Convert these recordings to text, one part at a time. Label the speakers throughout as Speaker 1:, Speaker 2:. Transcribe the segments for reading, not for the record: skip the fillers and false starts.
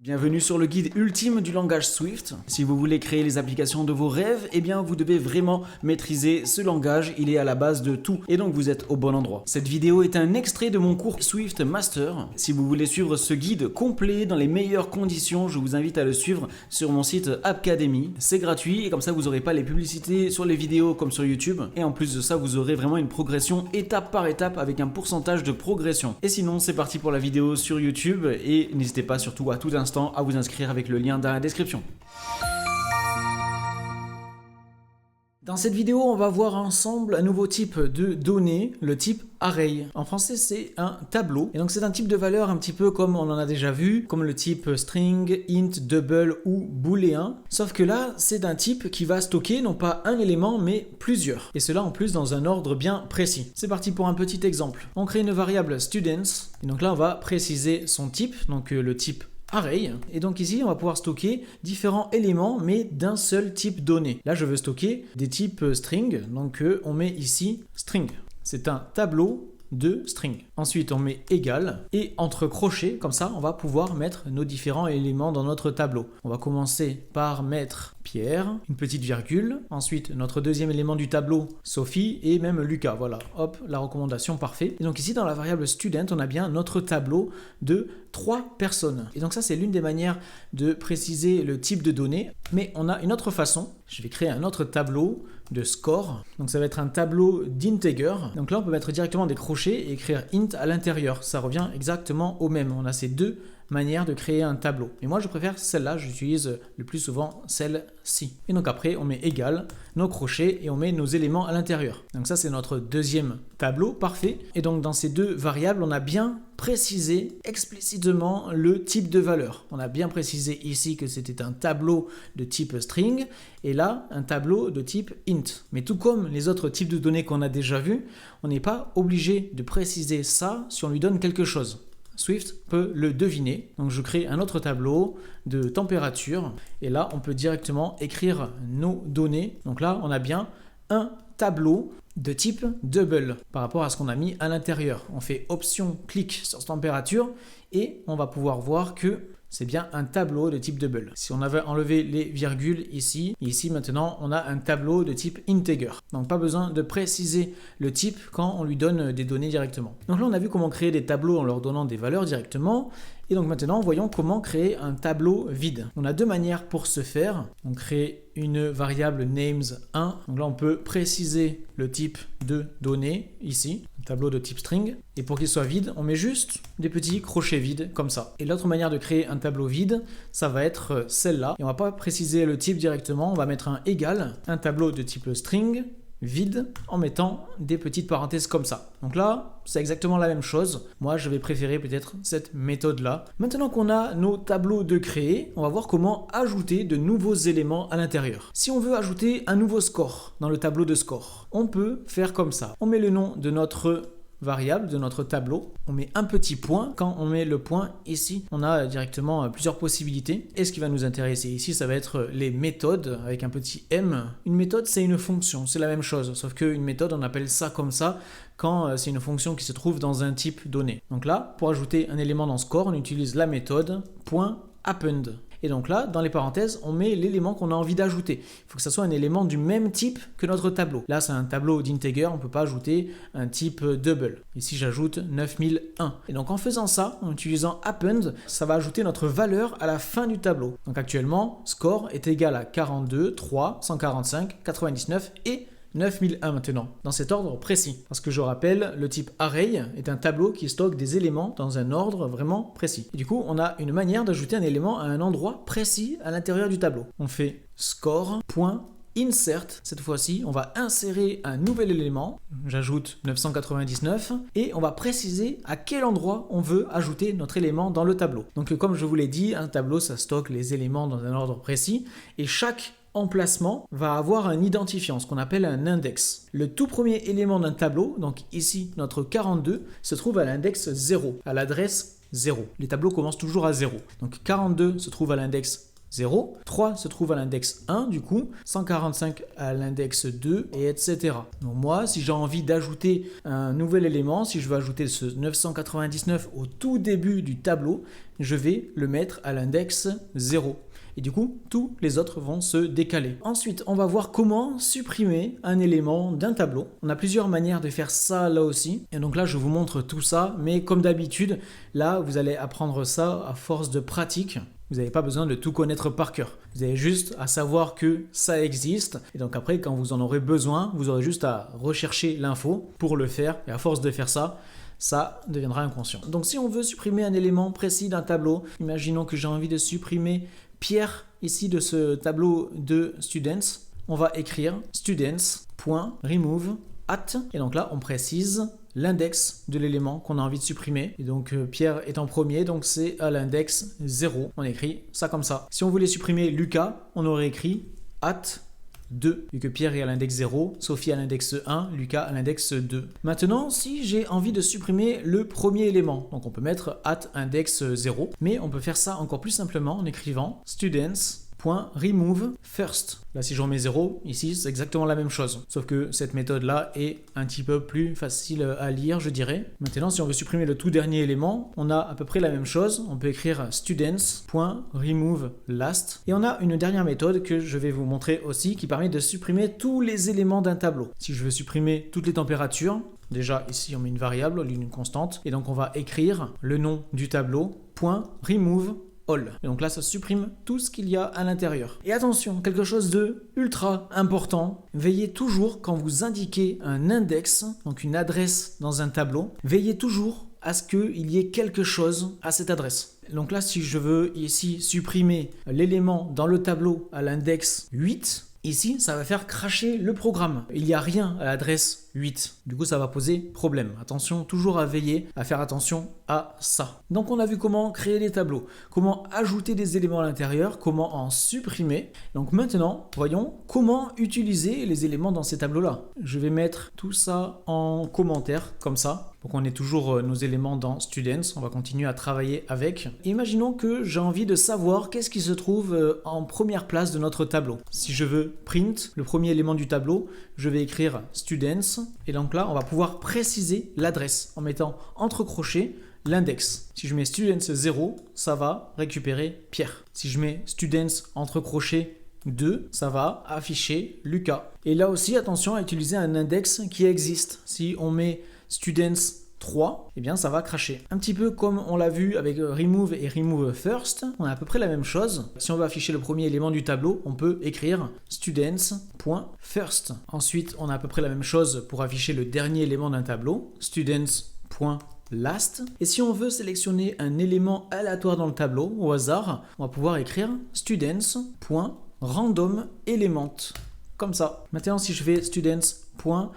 Speaker 1: Bienvenue sur le guide ultime du langage Swift. Si vous voulez créer les applications de vos rêves, eh bien vous devez vraiment maîtriser ce langage, il est à la base de tout et donc vous êtes au bon endroit. Cette vidéo est un extrait de mon cours Swift Master. Si vous voulez suivre ce guide complet dans les meilleures conditions, je vous invite à le suivre sur mon site Appcademy. C'est gratuit et comme ça vous n'aurez pas les publicités sur les vidéos comme sur YouTube. Et en plus de ça, vous aurez vraiment une progression étape par étape avec un pourcentage de progression. Et sinon, c'est parti pour la vidéo sur YouTube et n'hésitez pas surtout à tout instant à vous inscrire avec le lien dans la description. Dans cette vidéo, on va voir ensemble un nouveau type de données, le type array. En français, c'est un tableau. Et donc, c'est un type de valeur un petit peu comme on en a déjà vu, comme le type string, int, double ou booléen. Sauf que là, c'est un type qui va stocker non pas un élément, mais plusieurs. Et cela en plus dans un ordre bien précis. C'est parti pour un petit exemple. On crée une variable students. Et donc là, on va préciser son type, donc le type array. Et donc ici, on va pouvoir stocker différents éléments, mais d'un seul type donné. Là, je veux stocker des types string, donc on met ici string. C'est un tableau de string. Ensuite, on met égal et entre crochets, comme ça, on va pouvoir mettre nos différents éléments dans notre tableau. On va commencer par mettre Pierre, une petite virgule. Ensuite, notre deuxième élément du tableau, Sophie et même Lucas. Voilà, hop, la recommandation, parfait. Et donc ici, dans la variable student, on a bien notre tableau de 3 personnes. Et donc ça, c'est l'une des manières de préciser le type de données. Mais on a une autre façon. Je vais créer un autre tableau de score. Donc ça va être un tableau d'integer. Donc là, on peut mettre directement des crochets et écrire int à l'intérieur. Ça revient exactement au même. On a ces deux manière de créer un tableau. Et moi, je préfère celle-là, j'utilise le plus souvent celle-ci. Et donc après, on met égal, nos crochets et on met nos éléments à l'intérieur. Donc ça, c'est notre deuxième tableau, parfait. Et donc dans ces deux variables, on a bien précisé explicitement le type de valeur. On a bien précisé ici que c'était un tableau de type string et là, un tableau de type int. Mais tout comme les autres types de données qu'on a déjà vus, on n'est pas obligé de préciser ça si on lui donne quelque chose. Swift peut le deviner. Donc je crée un autre tableau de température et là on peut directement écrire nos données. Donc là on a bien un tableau de type double par rapport à ce qu'on a mis à l'intérieur. On fait option clic sur température et on va pouvoir voir que c'est bien un tableau de type double. Si on avait enlevé les virgules ici, et ici maintenant on a un tableau de type integer. Donc pas besoin de préciser le type quand on lui donne des données directement. Donc là on a vu comment créer des tableaux en leur donnant des valeurs directement. Et donc maintenant voyons comment créer un tableau vide. On a deux manières pour ce faire. On crée une variable names1. Donc là on peut préciser le type de données ici, un tableau de type string. Et pour qu'il soit vide, on met juste des petits crochets vides comme ça. Et l'autre manière de créer un tableau vide, ça va être celle-là. Et on va pas préciser le type directement, on va mettre un égal, un tableau de type string vide en mettant des petites parenthèses comme ça. Donc là, c'est exactement la même chose. Moi, je vais préférer peut-être cette méthode-là. Maintenant qu'on a nos tableaux de créer, on va voir comment ajouter de nouveaux éléments à l'intérieur. Si on veut ajouter un nouveau score dans le tableau de score, on peut faire comme ça. On met le nom de notre variable de notre tableau, on met un petit point. Quand on met le point ici, on a directement plusieurs possibilités. Et ce qui va nous intéresser ici, ça va être les méthodes avec un petit m. Une méthode, c'est une fonction, c'est la même chose, sauf qu'une méthode, on appelle ça comme ça quand c'est une fonction qui se trouve dans un type donné. Donc là, pour ajouter un élément dans score, on utilise la méthode .append. Et donc là, dans les parenthèses, on met l'élément qu'on a envie d'ajouter. Il faut que ça soit un élément du même type que notre tableau. Là, c'est un tableau d'integer, on ne peut pas ajouter un type double. Ici, j'ajoute 9001. Et donc en faisant ça, en utilisant append, ça va ajouter notre valeur à la fin du tableau. Donc actuellement, score est égal à 42, 3, 145, 99 et 9001 maintenant, dans cet ordre précis. Parce que je rappelle, le type array est un tableau qui stocke des éléments dans un ordre vraiment précis. Et du coup, on a une manière d'ajouter un élément à un endroit précis à l'intérieur du tableau. On fait score.insert. Cette fois-ci, on va insérer un nouvel élément. J'ajoute 999 et on va préciser à quel endroit on veut ajouter notre élément dans le tableau. Donc comme je vous l'ai dit, un tableau, ça stocke les éléments dans un ordre précis et chaque emplacement va avoir un identifiant, ce qu'on appelle un index. Le tout premier élément d'un tableau, donc ici notre 42, se trouve à l'index 0, à l'adresse 0. Les tableaux commencent toujours à 0. Donc 42 se trouve à l'index 0, 3 se trouve à l'index 1 du coup, 145 à l'index 2 et etc. Donc moi, si j'ai envie d'ajouter un nouvel élément, si je veux ajouter ce 999 au tout début du tableau, je vais le mettre à l'index 0. Et du coup, tous les autres vont se décaler. Ensuite, on va voir comment supprimer un élément d'un tableau. On a plusieurs manières de faire ça là aussi. Et donc là, je vous montre tout ça. Mais comme d'habitude, là, vous allez apprendre ça à force de pratique. Vous n'avez pas besoin de tout connaître par cœur. Vous avez juste à savoir que ça existe. Et donc après, quand vous en aurez besoin, vous aurez juste à rechercher l'info pour le faire. Et à force de faire ça, ça deviendra inconscient. Donc si on veut supprimer un élément précis d'un tableau, imaginons que j'ai envie de supprimer Pierre ici de ce tableau de students, on va écrire students.remove at, et donc là on précise l'index de l'élément qu'on a envie de supprimer. Et donc Pierre est en premier, donc c'est à l'index 0. On écrit ça comme ça. Si on voulait supprimer Lucas, on aurait écrit at 2, vu que Pierre est à l'index 0, Sophie à l'index 1, Lucas à l'index 2. Maintenant, si j'ai envie de supprimer le premier élément, donc on peut mettre at index 0, mais on peut faire ça encore plus simplement en écrivant students.remove first. Là, si je remets 0, ici, c'est exactement la même chose. Sauf que cette méthode-là est un petit peu plus facile à lire, je dirais. Maintenant, si on veut supprimer le tout dernier élément, on a à peu près la même chose. On peut écrire students.remove last. Et on a une dernière méthode que je vais vous montrer aussi qui permet de supprimer tous les éléments d'un tableau. Si je veux supprimer toutes les températures, déjà ici on met une variable, une constante. Et donc on va écrire le nom du tableau, .remove all. Et donc là, ça supprime tout ce qu'il y a à l'intérieur. Et attention, quelque chose de ultra important, veillez toujours quand vous indiquez un index, donc une adresse dans un tableau, veillez toujours à ce qu'il y ait quelque chose à cette adresse. Donc là, si je veux ici supprimer l'élément dans le tableau à l'index 8, ici, ça va faire cracher le programme. Il n'y a rien à l'adresse 8. Du coup, ça va poser problème. Attention, toujours à veiller, à faire attention à ça. Donc, on a vu comment créer des tableaux, comment ajouter des éléments à l'intérieur, comment en supprimer. Donc maintenant, voyons comment utiliser les éléments dans ces tableaux-là. Je vais mettre tout ça en commentaire, comme ça. Donc, on ait toujours nos éléments dans Students. On va continuer à travailler avec. Imaginons que j'ai envie de savoir qu'est-ce qui se trouve en première place de notre tableau. Si je veux print le premier élément du tableau, je vais écrire Students. Et donc là, on va pouvoir préciser l'adresse en mettant entre crochets l'index. Si je mets Students 0, ça va récupérer Pierre. Si je mets Students entre crochets 2, ça va afficher Lucas. Et là aussi, attention à utiliser un index qui existe. Si on met Students 3, eh bien ça va cracher. Un petit peu comme on l'a vu avec remove et remove first, on a à peu près la même chose. Si on veut afficher le premier élément du tableau, on peut écrire students.first. Ensuite, on a à peu près la même chose pour afficher le dernier élément d'un tableau, students.last. Et si on veut sélectionner un élément aléatoire dans le tableau, au hasard, on va pouvoir écrire students.randomelement. Comme ça. Maintenant, si je fais students.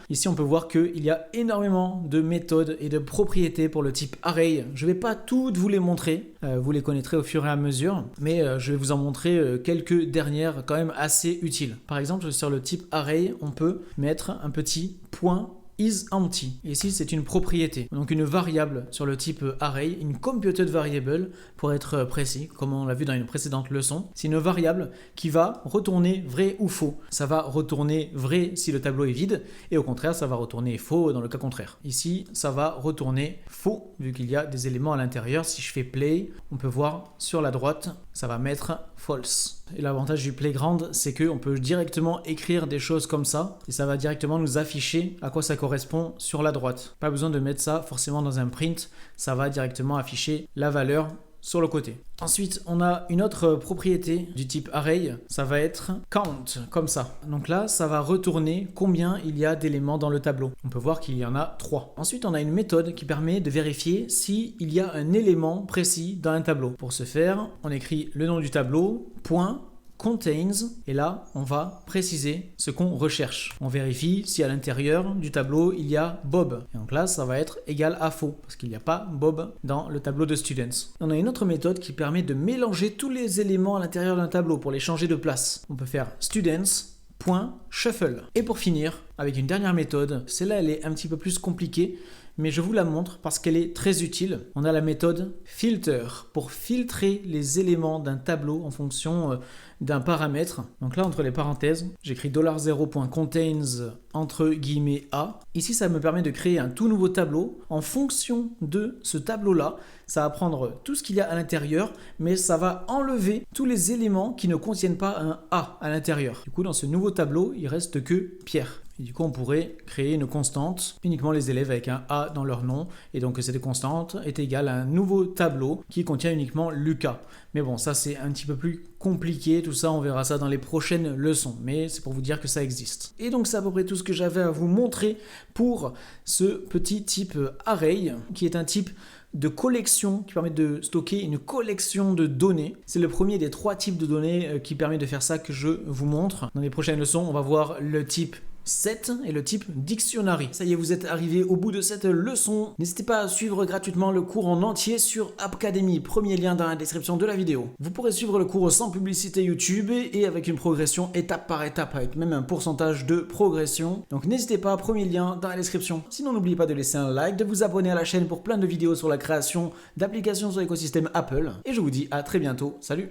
Speaker 1: Ici, on peut voir qu'il y a énormément de méthodes et de propriétés pour le type array. Je ne vais pas toutes vous les montrer, vous les connaîtrez au fur et à mesure, mais je vais vous en montrer quelques dernières quand même assez utiles. Par exemple, sur le type array, on peut mettre un petit point isEmpty. Ici, c'est une propriété, donc une variable sur le type array, une computed variable pour être précis, comme on l'a vu dans une précédente leçon. C'est une variable qui va retourner vrai ou faux. Ça va retourner vrai si le tableau est vide, et au contraire, ça va retourner faux dans le cas contraire. Ici, ça va retourner faux, vu qu'il y a des éléments à l'intérieur. Si je fais play, on peut voir sur la droite, ça va mettre false. Et l'avantage du playground, c'est qu'on peut directement écrire des choses comme ça, et ça va directement nous afficher à quoi ça correspond sur la droite. Pas besoin de mettre ça forcément dans un print, ça va directement afficher la valeur sur le côté. Ensuite, on a une autre propriété du type array, ça va être count, comme ça. Donc là, ça va retourner combien il y a d'éléments dans le tableau. On peut voir qu'il y en a 3. Ensuite, on a une méthode qui permet de vérifier s'il y a un élément précis dans un tableau. Pour ce faire, on écrit le nom du tableau, point, contains, et là on va préciser ce qu'on recherche. On vérifie si à l'intérieur du tableau il y a Bob. Et donc là ça va être égal à faux parce qu'il n'y a pas Bob dans le tableau de students. On a une autre méthode qui permet de mélanger tous les éléments à l'intérieur d'un tableau pour les changer de place. On peut faire students.shuffle. Et pour finir, avec une dernière méthode, celle-là elle est un petit peu plus compliquée, mais je vous la montre parce qu'elle est très utile. On a la méthode filter pour filtrer les éléments d'un tableau en fonction d'un paramètre. Donc là, entre les parenthèses, j'écris $0.contains entre guillemets A. Ici, ça me permet de créer un tout nouveau tableau. En fonction de ce tableau-là, ça va prendre tout ce qu'il y a à l'intérieur, mais ça va enlever tous les éléments qui ne contiennent pas un A à l'intérieur. Du coup, dans ce nouveau tableau, il reste que Pierre. Et du coup, on pourrait créer une constante, uniquement les élèves avec un A dans leur nom. Et donc, cette constante est égale à un nouveau tableau qui contient uniquement Lucas. Mais bon, ça, c'est un petit peu plus compliqué. Tout ça, on verra ça dans les prochaines leçons. Mais c'est pour vous dire que ça existe. Et donc, c'est à peu près tout ce que j'avais à vous montrer pour ce petit type array, qui est un type de collection qui permet de stocker une collection de données. C'est le premier des 3 types de données qui permet de faire ça que je vous montre. Dans les prochaines leçons, on va voir le type set et le type dictionary. Ça y est, vous êtes arrivé au bout de cette leçon. N'hésitez pas à suivre gratuitement le cours en entier sur Appcademy. Premier lien dans la description de la vidéo. Vous pourrez suivre le cours sans publicité YouTube et avec une progression étape par étape, avec même un pourcentage de progression. Donc n'hésitez pas, premier lien dans la description. Sinon, n'oubliez pas de laisser un like, de vous abonner à la chaîne pour plein de vidéos sur la création d'applications sur l'écosystème Apple. Et je vous dis à très bientôt. Salut!